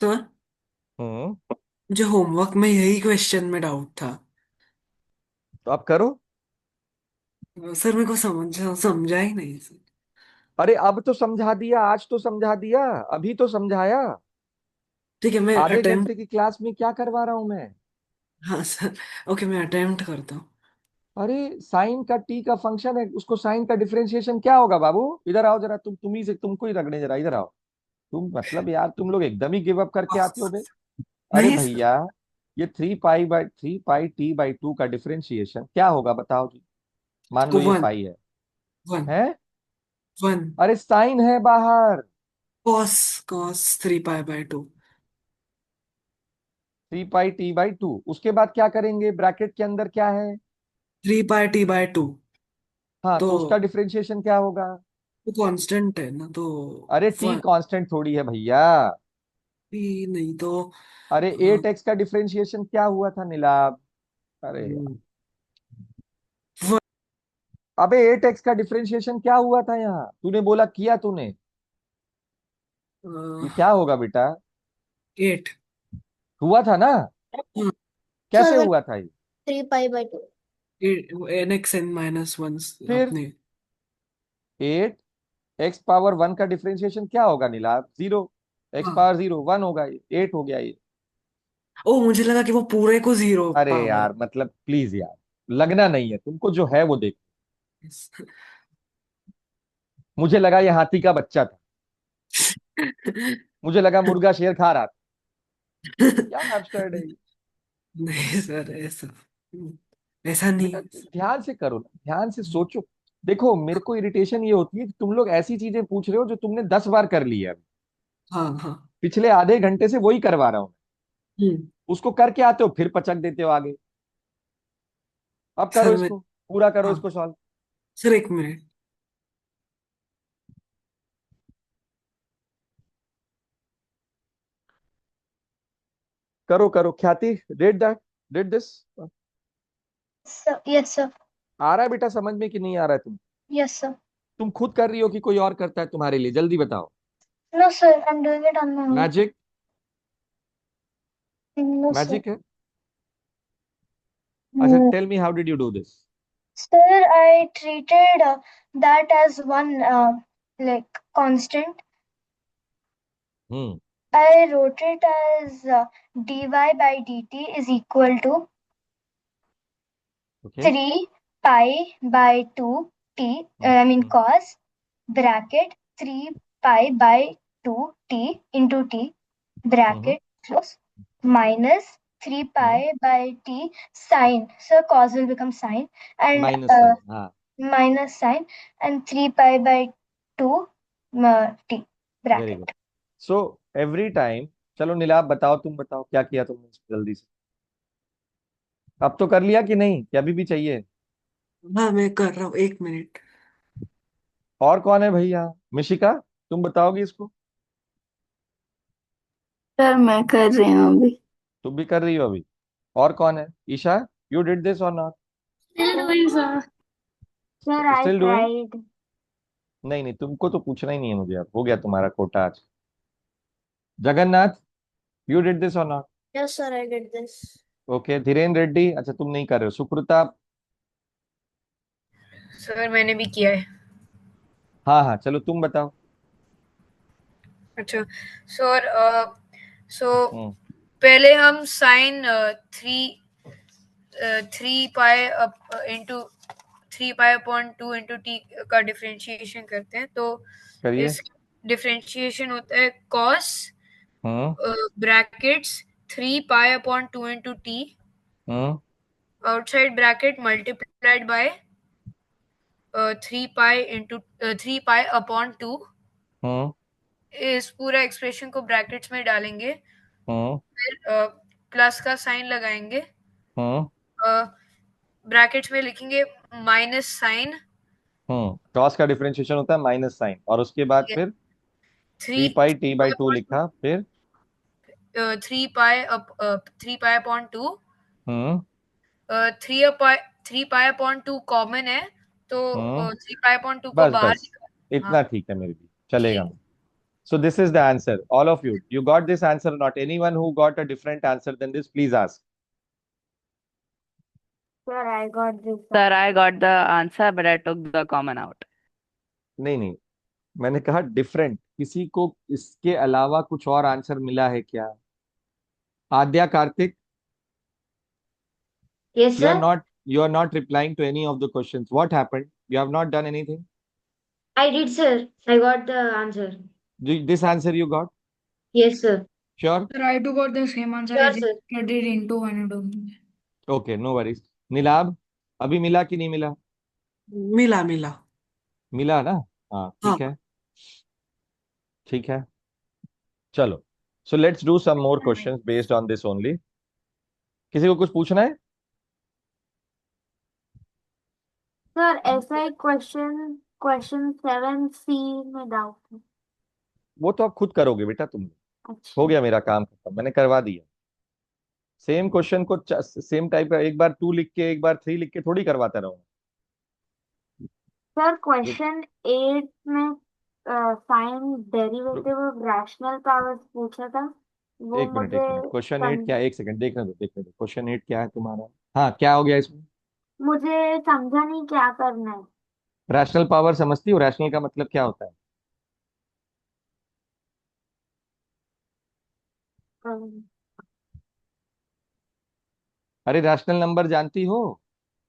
सर, हम्म. मुझे होमवर्क में यही क्वेश्चन में डाउट था. तो आप करो. सर मेरे को समझा ही नहीं सर. अरे अब तो समझा दिया, आज तो समझा दिया, अभी तो समझाया. ठीक है, मैं आधे अटेम्प्ट. घंटे की क्लास में क्या करवा रहा हूं मैं? हाँ सर. ओके, मैं अटेम्प्ट करता हूँ. अरे साइन का टी का फंक्शन है, उसको साइन का डिफरेंशिएशन क्या होगा बाबू? इधर आओ जरा, तुम ही से तुमको ही रगड़े, जरा इधर आओ. तुम मतलब यार, तुम लोग एकदम ही गिव अप करके आते हो बे. अरे नहीं सर. भैया, ये 3 पाई बाई 2 का डिफरेंशिएशन क्या होगा बताओ जी. मान लो तो ये वन. पाई है. वन. हैं? वन. अरे साइन है बाहर. Cos. Cos 3 pi by 2. 3 pi t/2. उसके बाद क्या करेंगे? ब्रैकेट के अंदर क्या है? 3 पाई t/2. हाँ, तो तो उसका डिफरेंशिएशन क्या होगा? वो कांस्टेंट है ना, तो अरे टी वन. कांस्टेंट थोड़ी है भैया. ही नहीं तो अरे 8x का डिफरेंशिएशन क्या हुआ था नीलाभ? अरे यार. वन. अबे 8x का डिफरेंशिएशन क्या हुआ था यहाँ? तूने बोला किया तूने. ये क्या होगा बेटा? 8. हुआ था ना? कैसे Sir, हुआ था ये? 3 pi/2. nxn-1 फिर अपने. 8x⁻1 का डिफरेंशिएशन क्या होगा नीलाभ? 0. x हाँ. पावर 0 1 होगा, ये 8 हो गया ये. ओ, मुझे लगा कि वो पूरे को 0 अरे पावर. यार, मतलब प्लीज यार, लगना नहीं है तुमको, जो है वो देख. मुझे लगा ये हाथी का बच्चा था. मुझे लगा मुर्गा शेर खा रहा था. क्या एब्सर्ड है ये? नहीं सर, ऐसा ऐसा नहीं. बेटा ध्यान से करो ना, ध्यान से सोचो. देखो, मेरे को इरिटेशन ये होती है कि तुम लोग ऐसी चीजें पूछ रहे हो जो तुमने 10 बार कर लिया है. हाँ हाँ. पिछले आधे घंटे से वही करवा रहा हूँ. हम्म. उसको करके आते हो, फिर पचक देते हो आगे. अब करो सर मैं. इसको, पूरा करो हाँ इसको सॉल्व. Sir, 1 minute. करो करो. ख्याति, did this. Sir, yes sir. आ रहा है बेटा समझ में कि नहीं आ रहा है? Yes sir. तुम खुद कर रही हो कि कोई और करता है तुम्हारे लिए? जल्दी बताओ. No sir, I'm doing it on my own. Magic. No sir. Magic है. अच्छा, Hmm. Tell me how did you do this? Sir, I treated that as one like constant. Hmm. I wrote it as dy by dt is equal to okay. 3 pi by 2 t, I mean cos bracket 3 pi by 2 t into t bracket close minus 3 pi by t sine. So cos will become sine and minus sine. हाँ. minus sine and 3 pi by 2 t very bracket. Good. So every time. चलो नीलाभ बताओ, तुम बताओ क्या किया तुमने जल्दी से. अब तो कर लिया कि नहीं, कि अभी भी चाहिए? हाँ मैं कर रहा हूँ, 1 मिनट। और कौन है भैया? मिशिका, तुम बताओगी इसको? सर मैं कर रही हूँ अभी। तुम भी कर रही हो अभी? और कौन है? ईशा, यू डिड दिस और not? Still doing, sir. Sir I still doing? Tried. नहीं नहीं, तुमको तो पूछना ही नहीं है मुझे, अब हो गया तुम्हारा कोटा आज। जगन्नाथ, यू डिड दिस और not? Yes, sir, I did this. Okay, Dhirendra Reddy, अच्छा तुम नहीं कर रहे हो। सुकृता? सर मैंने भी किया है। हाँ हाँ, चलो तुम बताओ। अच्छा सर, सो हम्म पहले हम sine three three pi into 3 पाई/2 इंटू टी का डिफरेंशिएशन करते हैं, तो करिए। इस डिफरेंशिएशन होता है कॉस हम्म ब्रैकेट्स 3 पाई/2 into T hmm outside bracket multiplied by 3 पाई/2। हम्म इस पूरा एक्सप्रेशन को ब्रैकेट्स में डालेंगे, हम्म फिर प्लस का साइन लगाएंगे, हम्म ब्रैकेट्स में लिखेंगे माइनस साइन क्रॉस का डिफरेंशिएशन होता है माइनस साइन, और उसके बाद फिर 3 पाई t/2 लिखा, फिर 3 पाई/2। हम्म 3 पाई/2 कॉमन है, तो हम्म 3 पाई/2 को बस बाहर बस, निकाल। हाँ इतना ठीक है मेरे लिए, चलेगा। ठीक। So this is the answer. All of you, you got this answer or not? Anyone who got a different answer than this, please ask. Sir I got this. Sir, I got the answer, but I took the common out. नहीं नहीं, मैंने कहा different, किसी को इसके अलावा कुछ और आंसर मिला है क्या? आद्या, Kartik, Yes, you are sir. not you are not replying to any of the questions. What happened? You have not done anything. I did, sir. I got the answer. This answer you got? Yes, sir. Sure? Sir, I too got the same answer. I Sure, just sir. get it into one and only. Okay, no worries. Neelabh, अभी मिला कि नहीं मिला? मिला मिला। मिला ना? हाँ हाँ ठीक है, ठीक है, चलो। So let's do some more questions based on this only. किसी को कुछ पूछना है? सर ऐसा एक क्वेश्चन क्वेश्चन 7C में डाउट है। वो तो आप खुद करोगे बेटा, तुम। अच्छा हो गया मेरा काम खत्म, मैंने करवा दिया। सेम क्वेश्चन को सेम टाइप का एक बार 2 लिख के एक बार 3 लिख के थोड़ी करवाता रहूंगा। सर क्वेश्चन 8 में sine derivative of rational powers पूछा था, वो एक मिनट, मुझे एक मिनट, क्वेश्चन 8 सम, क्या है? एक सेकंड, देखने दो, देखने दो। क्वेश्चन 8 क्या है तुम्हारा? हाँ, क्या हो गया इसमें? मुझे समझा नहीं क्या करना है। रैशनल पावर समझती हो? रैशनल का मतलब क्या होता है? अम, अरे रैशनल नंबर जानती हो?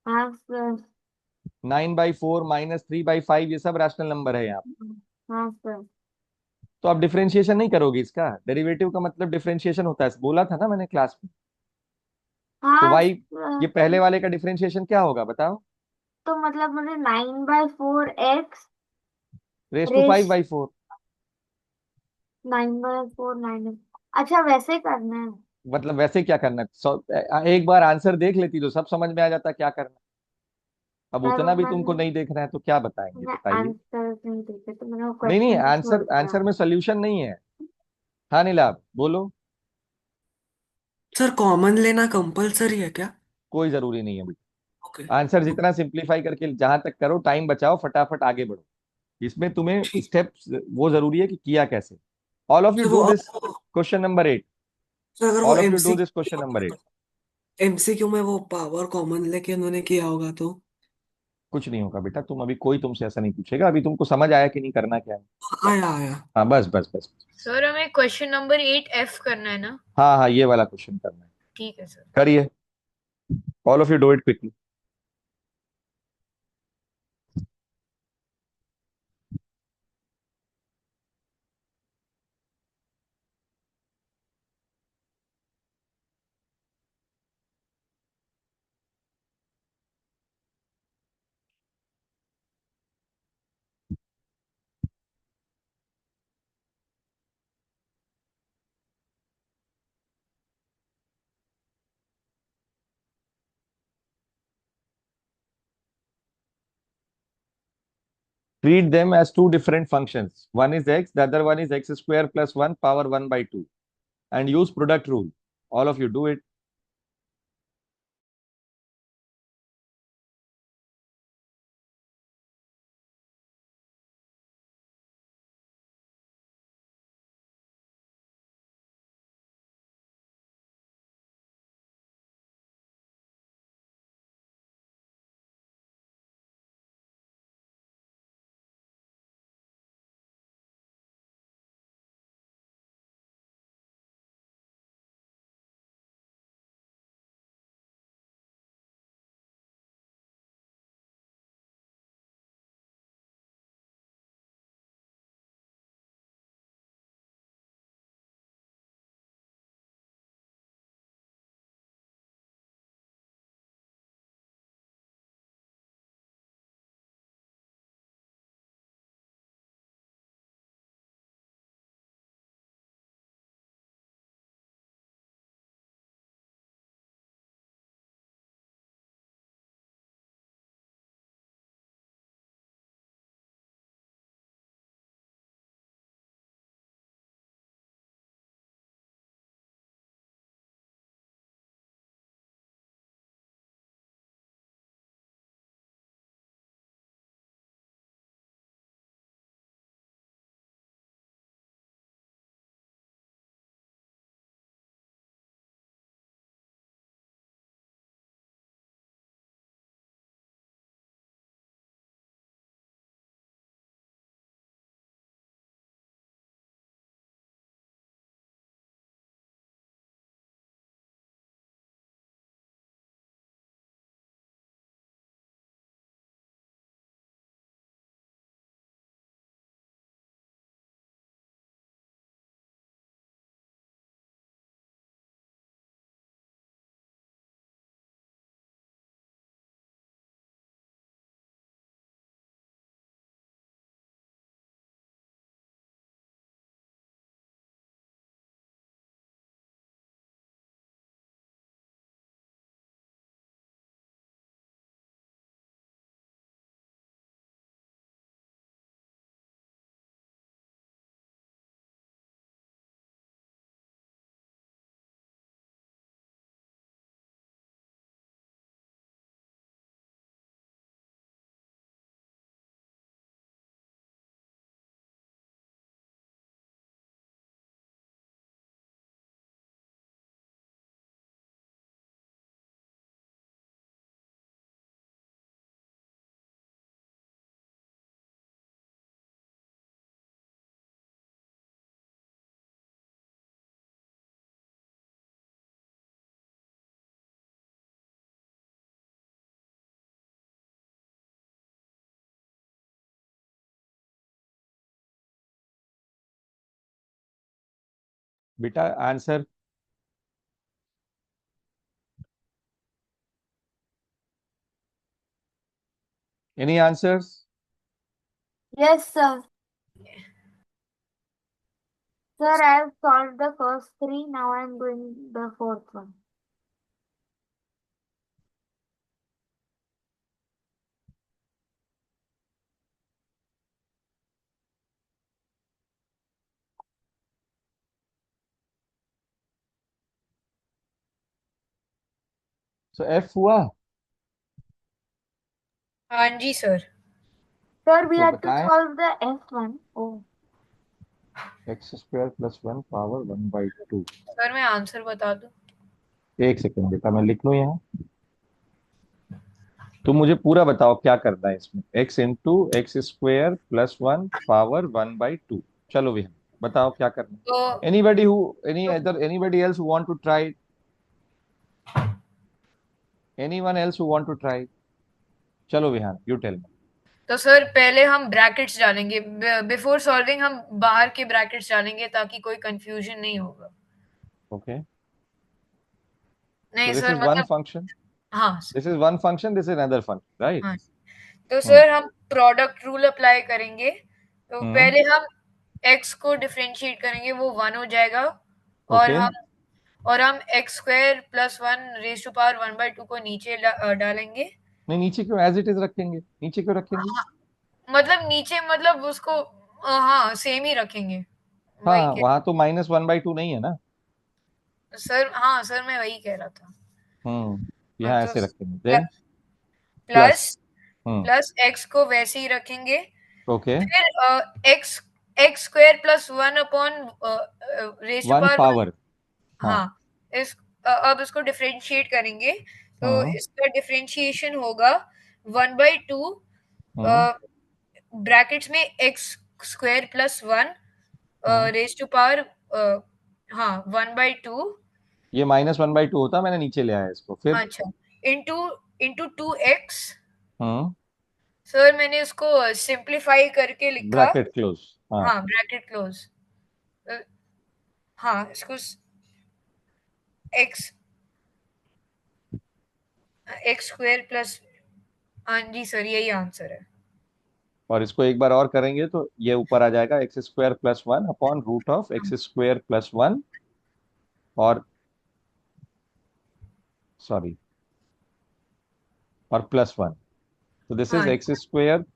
हाँ सर। 9/4 -3/5, ये सब रैशनल नंबर है यहाँ। हाँ सर। तो आप डिफरेंशिएशन नहीं करोगे इसका? डेरिवेटिव का मतलब डिफरेंशिएशन होता है, बोला था ना मैंने क्लास में। तो हाँ वाई, सर। ये पहले वाले का डिफरेंशिएशन क्या होगा बताओ? तो मतलब मुझे 9/4 x रेस टू रेस 5/4। 9/4 अच्छा वैसे करना है। मतलब वैसे क्या करना है? एक बार आंसर देख लेती तो सब समझ में आ जाता क्या करना है। अब सर उतना वो भी तुमको मैंने नहीं देखना है तो क्या बताएंगे, मैंने बताइए। आंसर नहीं देखे तो मैंने वो नहीं नहीं, क्वेश्चन को छोड़ आंसर दिया। आंसर में सोल्यूशन नहीं है। हाँ नीलाभ, बोलो। सर, कॉमन लेना कंपलसरी है क्या? कोई जरूरी नहीं है बेटा, ओके। आंसर जितना सिंप्लीफाई करके जहां तक करो, टाइम बचाओ, फटाफट आगे बढ़ो। इसमें तुम्हें ठीक। स्टेप्स वो जरूरी है कि किया कैसे। ऑल ऑफ यू सर वो do this question number 8। Sir अगर वो all of you do MC this question number 8। MCQ में वो पावर कॉमन लेके उन्होंने किया होगा तो। कुछ नहीं होगा बेटा, तुम अभी कोई तुमसे ऐसा नहीं पूछेगा, अभी तुमको समझ आया कि नहीं करना क्या है? आया आया। हाँ बस बस बस। सर हमें क्वेश्चन नंबर 8F करना है ना? हाँ हाँ, ये वाला क्वेश्चन करना है, ठीक है सर। करिए। All of you do it quickly. treat them as two different functions. One is x, the other one is x square plus 1 power 1 by 2. And use product rule. All of you do it. Beta, answer. Any answers? Yes, sir. Sir, I have solved the first three. Now I am doing the fourth one. So F हुआ. हाँ जी sir. Sir, we तो had to बताएं. solve the F one. Oh. x square plus 1 power 1 by 2. Sir मैं answer बता दूं. एक second बेटा, मैं लिख लूं यहाँ. तुम मुझे पूरा बताओ क्या करना है इसमें. x into x square plus 1 power 1 by 2. चलो विहान, बताओ क्या करना है. तो Anybody who, anybody else who want to try? Anyone else who want to try? चलो विहान, you tell me. तो सर पहले हम ब्रैकेट्स डालेंगे. बिफोर सॉल्विंग हम बाहर के ब्रैकेट्स डालेंगे ताकि कोई कंफ्यूजन नहीं होगा. Okay. नहीं So this sir is one मतलब. function. हाँ This is one function. This is another function, right? हाँ. तो सर हम प्रोडक्ट रूल अप्लाई करेंगे. तो पहले हम x को डिफरेंशिएट करेंगे, वो 1 हो जाएगा. और Okay. हम x square plus 1 raise to power 1 by 2 को नीचे डालेंगे. नहीं, नीचे क्यों? एज इट इज रखेंगे. नीचे क्यों रखेंगे? मतलब नीचे मतलब उसको हाँ सेम ही रखेंगे, वही हाँ, वहां तो -1/2 नहीं है ना। सर। हाँ सर, मैं वही कह रहा था। हाँ यहाँ तो ऐसे रखेंगे, then plus plus. Hmm plus x को वैसे ही रखेंगे, ओके, फिर x x square plus 1 upon raise to 1 power 1। Power. हाँ। हाँ, इस अब इसको डिफरेंशिएट करेंगे, तो हम्म इसका डिफरेंशिएशन होगा 1/2 हम्म ब्रैकेट्स में x square plus 1 hmm raise to power हाँ 1/2। ये -1/2 होता, मैंने नीचे ले आया इसको, फिर अच्छा, इंटू इंटू 2x। हम्म सर मैंने उसको सिंप्लीफाई करके लिखा। Bracket close. हाँ, हाँ, ब्रैकेट क्लोज। हाँ, इसको एक्स एक्स स्क्वायर प्लस, हाँ जी सर, यही आंसर है। और इसको एक बार और करेंगे तो ये ऊपर आ जाएगा x² + 1 / √(x²+1) और सॉरी, और +1। So this is हाँ x²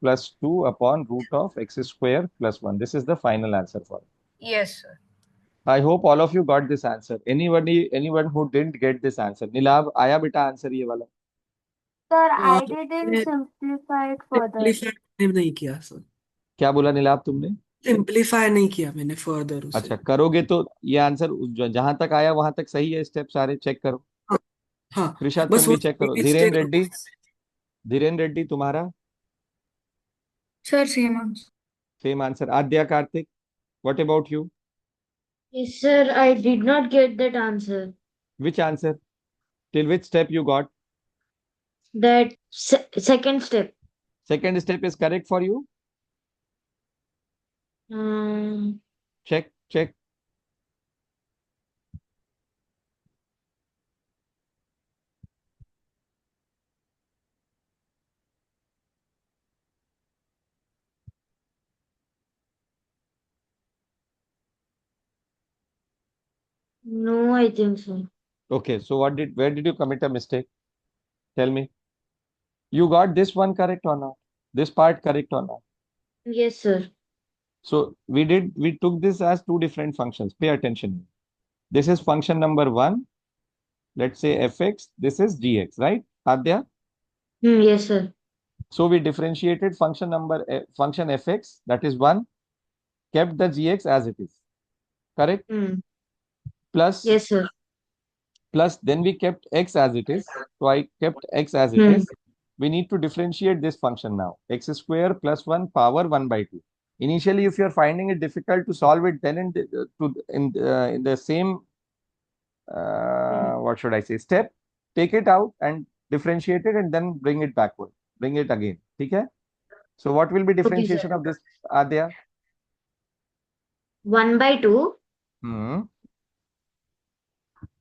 + 2 upon √(x²+1). This is the final answer for it. Yes sir. I hope all of you got this answer. Anyone who didn't get this answer? Nilabh, आया बेटा answer ये वाला? Sir, I मैंने didn't simplify it further. Simplify नहीं किया sir, क्या बोला नीलाभ तुमने? सिंप्लीफाई नहीं किया मैंने फर्दर उसे। अच्छा, करोगे तो ये आंसर जहां तक आया वहां तक सही है, स्टेप सारे चेक करो। हाँ हाँ, कृषा बस तुम वो भी चेक करो। मिस्टेक। धीरेन रेड्डी तुम्हारा sir same answer. Same answer. Aadya Kartik, what about you? Yes, sir, I did not get that answer. Which answer? Till which step you got? That second step. Second step is correct for you? Um, Check. no, I think so. Okay, so where did you commit a mistake? Tell me. You got this one correct or not? This part correct or not? Yes, sir. So we took this as two different functions. Pay attention. This is function number 1. Let's say fx. This is gx, right, Adya? Yes, sir. So we differentiated function fx, that is 1, kept the gx as it is. Correct? Plus, Yes, sir. then we kept x as it is. So I kept x as it is. We need to differentiate this function now. x² + 1 power 1/2. Initially, if you're finding it difficult to solve it, then in the same what should I say, step, take it out and differentiate it and then bring it backward. Bring it again. Okay? So what will be differentiation of this, Adya? 1/2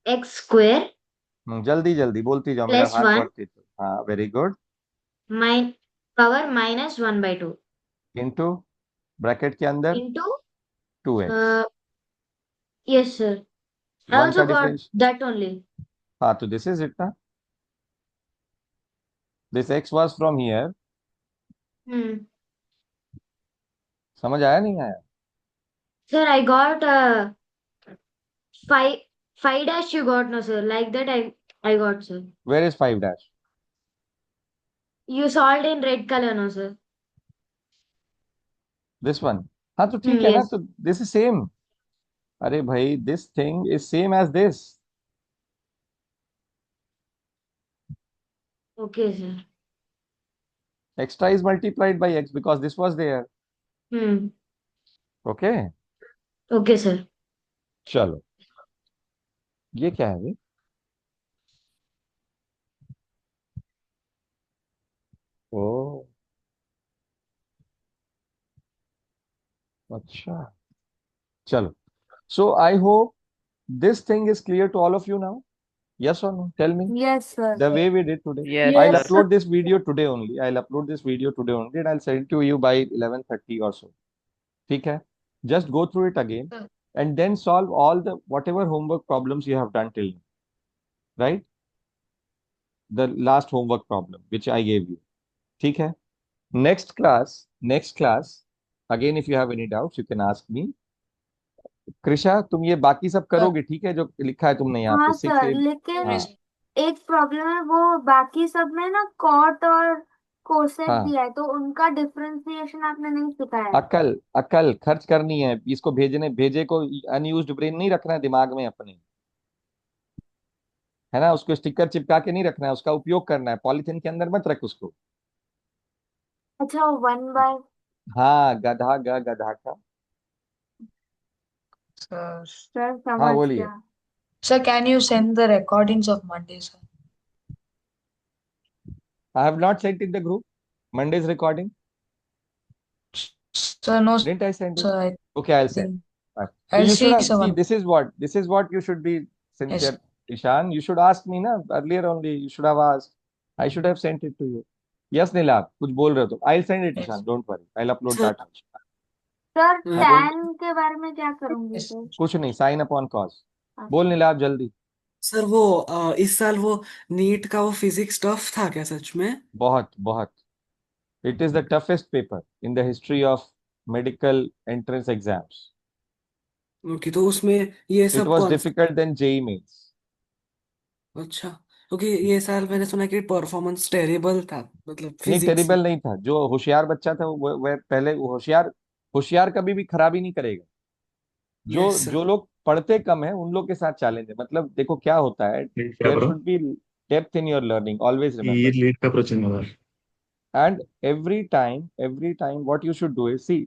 x² जल्दी बोलती जाओ, मेरा plus हाथ 1 बहुत तेज है। हाँ, very good. power -1/2 into bracket के अंदर into 2x। yes, sir. I 1 का also got difference, that only. हाँ, तो दिस इज इट ना। This x was from here. समझ आया नहीं आया? Sir, I got 5 dash you got, no, sir. Like that I got, sir. Where is 5 dash? You solved in red color, no, sir. This one. हाँ, तो ठीक है ना, Yes. तो दिस इज सेम। अरे भाई, this thing is same as this. Okay, sir. Extra is multiplied by x because this was there. Okay? Okay, sir. चलो, ये क्या है भाई? ओ, अच्छा, चलो। So I hope this thing is clear to all of you now. Yes or no? Tell me. Yes, sir. The way we did today. Yes, I'll sir. upload this video today only. And I'll send it to you by 11:30 or so. ठीक है? Just go through it again and then solve all the whatever homework problems you have done till now. Right? The last homework problem which I gave you. ठीक है? next class, again, if you have any doubts, you can ask me. Krisha, तुम ये बाकी सब करोगे, ठीक है, जो लिखा है तुमने यहाँ पे हाँ 6, सर, 8। लेकिन हाँ एक प्रॉब्लम है, वो बाकी सब में ना कॉट और कोसेक हाँ, दिया है, तो उनका डिफरेंशिएशन आपने नहीं सिखाया है। अकल अकल खर्च करनी है, इसको भेजे को अनयूज्ड ब्रेन नहीं रखना है दिमाग में अपने, है ना। उसको स्टिकर चिपका के नहीं रखना है, उसका उपयोग करना है, पॉलिथीन के अंदर मत रख उसको। अच्छा, वो 1/। हाँ, गधा का। Sir, सर हाँ समझ बोलिए। गया। sir, can you send the recordings of Monday, sir? I have not sent in the group Monday's recording. Sir, no, Didn't I send it? sir. I Okay, I'll send. think Right. So I'll you should see have, see, someone. this is what you should be Yes. sincere, Ishan. You should ask me na earlier only. You should have asked. I should have sent it to you. Yes, Nilab, कुछ बोल रहे हो तुम? I'll send it, Yes. Ishan. Don't worry. I'll upload Sir. that also. Sir हाँ, tan के बारे में क्या करूंगी Yes. सर? कुछ नहीं, sign upon cause. बोल नीलाभ जल्दी। सर वो इस साल वो नीट का वो फिजिक्स टफ था क्या सच में? बहुत बहुत। It is the toughest paper in the history of medical entrance exams. Okay, तो उसमें ये It सब was कौन difficult than JEE mains. अच्छा, क्योंकि ये साल मैंने सुना कि परफॉर्मेंस टेरिबल था, मतलब नहीं, फिजिक्स में। टेरिबल नहीं था। जो होशियार बच्चा था वह पहले होशियार, होशियार कभी भी खराबी नहीं करेगा। जो यस सर। जो लोग पढ़ते कम है उन लोग के साथ चैलेंज है। मतलब देखो क्या होता है, लीड क्या there bro? Should be depth in your learning, always ये रिमेंबर। लीड का अप्रोचिंग होगा। And every time what you should do is, see,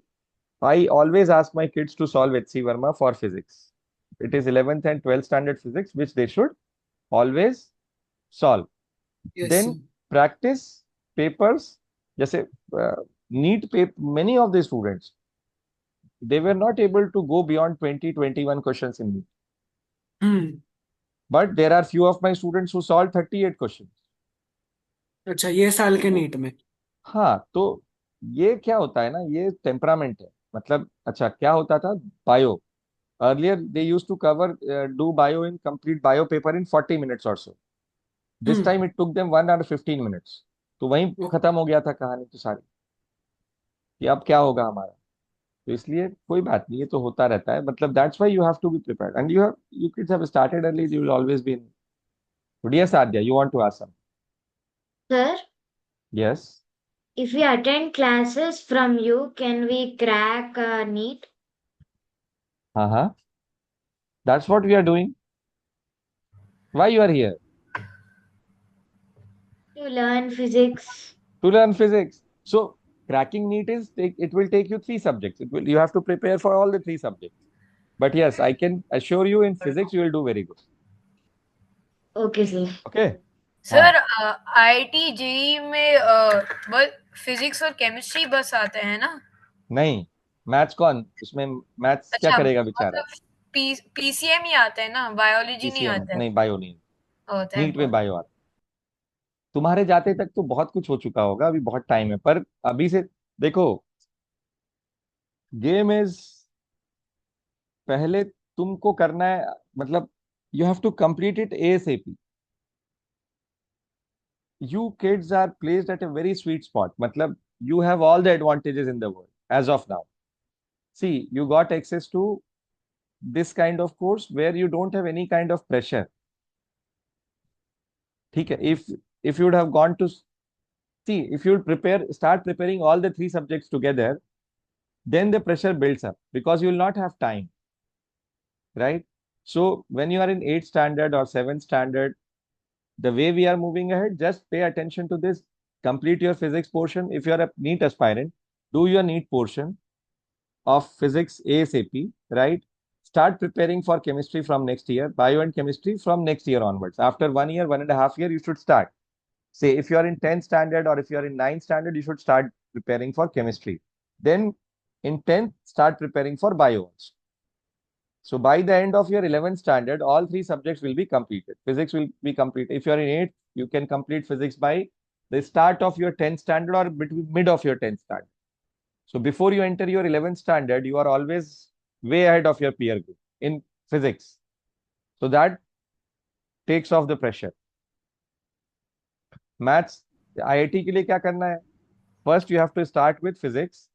I always ask my kids to solve HC Verma for physics. It is 11th and 12th standard physics which they should always solve. Yes Then sir. practice papers. जैसे NEET paper, many of the students, they were not able to go beyond 20-21 questions in NEET. Hmm. But there are few of my students who solved 38 questions. अच्छा, ये साल के NEET में? हाँ, तो ये क्या होता है ना, ये टेम्परामेंट है। मतलब अच्छा क्या होता था, bio, earlier they used to cover do bio in complete bio paper in 40 minutes or so. This time it took them 1 hour 15 minutes. तो वहीं खत्म हो गया था कहानी तो सारी, कि अब क्या होगा हमारा। तो इसलिए कोई बात नहीं, ये तो होता रहता है। मतलब that's why you have to be prepared and you kids have started early, you will always be in. But yes, Adya, you want to ask something? Sir, Yes. if we attend classes from you, can we crack NEET? Uh-huh. That's what we are doing. Why you are here? To learn physics. To learn physics. So cracking NEET is it will take you 3 subjects. You have to prepare for all the 3 subjects. But yes, I can assure you in physics you will do very good. Okay, sir. Okay. Sir IIT JEE में बस physics और chemistry बस आते हैं ना? नहीं, maths कौन उसमें, मैथ्स क्या अच्छा, करेगा बेचारा। मतलब पीसीएम ही आते हैं ना, बायोलॉजी नहीं पीसीएम आता है? नहीं, बायो नहीं, होता है नीट में बायो आता। तुम्हारे जाते तक तो बहुत कुछ हो चुका होगा, अभी बहुत टाइम है। पर अभी से देखो, गेम इज, पहले तुमको करना है, मतलब you have to complete it ASAP. You kids are placed at a very sweet spot. Matlab, you have all the advantages in the world as of now. See, you got access to this kind of course where you don't have any kind of pressure. ठीक है, if you would have gone to, see, if you start preparing all the 3 subjects together, then the pressure builds up because you will not have time, right? So when you are in 8th standard or 7th standard, the way we are moving ahead, just pay attention to this. Complete your physics portion. If you are a NEET aspirant, do your NEET portion of physics ASAP, right? Start preparing for chemistry from next year, bio and chemistry from next year onwards. After 1 year, 1.5 years, you should start. Say if you are in 10th standard or if you are in 9th standard, you should start preparing for chemistry. Then in 10th, start preparing for bio. So by the end of your 11th standard, all 3 subjects will be completed. Physics will be complete. If you are in 8th, you can complete physics by the start of your 10th standard or between mid of your 10th standard. So before you enter your 11th standard, you are always way ahead of your peer group in physics. So that takes off the pressure. Maths, IIT के लिए क्या करना है? First, you have to start with physics.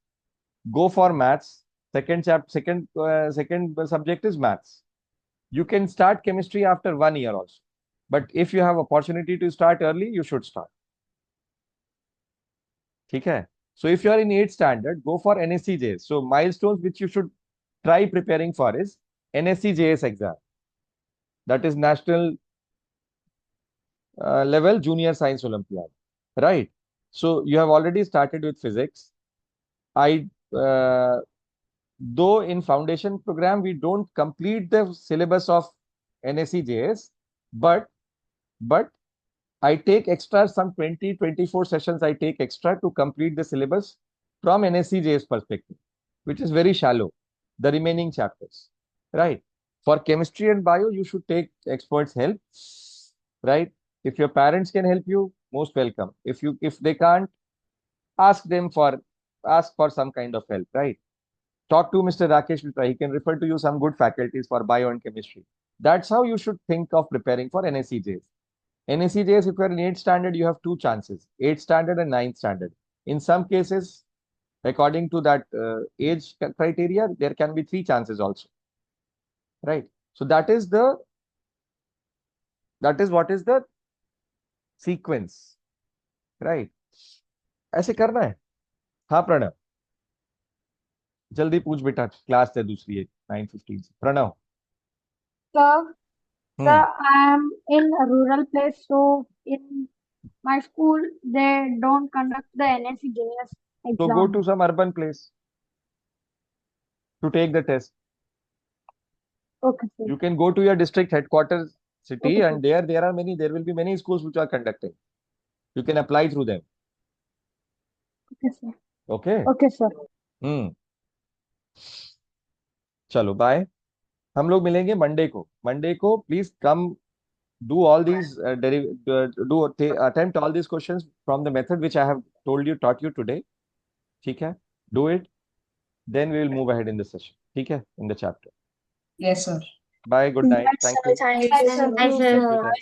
Go for maths. Second subject is maths. You can start chemistry after 1 year also. But if you have opportunity to start early, you should start. Okay. So if you are in 8th standard, go for NSC-JS. So milestones which you should try preparing for is NSC-JS exam. That is National Level Junior Science Olympiad. Right. So you have already started with physics. Though in foundation program, we don't complete the syllabus of NSC-JS, but I take extra some 24 sessions I take extra to complete the syllabus from NSC-JS perspective, which is very shallow, the remaining chapters, right? For chemistry and bio, you should take experts' help, right? If your parents can help you, most welcome. If they can't, ask for some kind of help, right? Talk to Mr. Rakesh Mitra. He can refer to you some good faculties for bio and chemistry. That's how you should think of preparing for NSC-JS. NSC-JS, if you are in 8th standard, you have 2 chances, 8th standard and 9th standard. In some cases, according to that age criteria, there can be 3 chances also, right? So that is what is the sequence, right? ऐसे करना है. हाँ प्रणव, जल्दी पूछ बेटा, class है दूसरी है 9:15 से. Pranav. Sir, I am in a rural place, so in my school they don't conduct the NSC-JS So go exam. to some urban place to take the test. Okay, sir. You can go to your district headquarters city, Okay, and there will be many schools which are conducting. You can apply through them. Okay, sir. Okay. Okay, sir. चलो bye. हम लोग मिलेंगे Monday को. Please come, do all these attempt all these questions from the method which I have taught you today. ठीक है? Do it. Then we will move ahead in the session. ठीक है? In the chapter. Yes, sir. Bye. Good night. Thank you. Thank you. Thank you, Thank you. sir.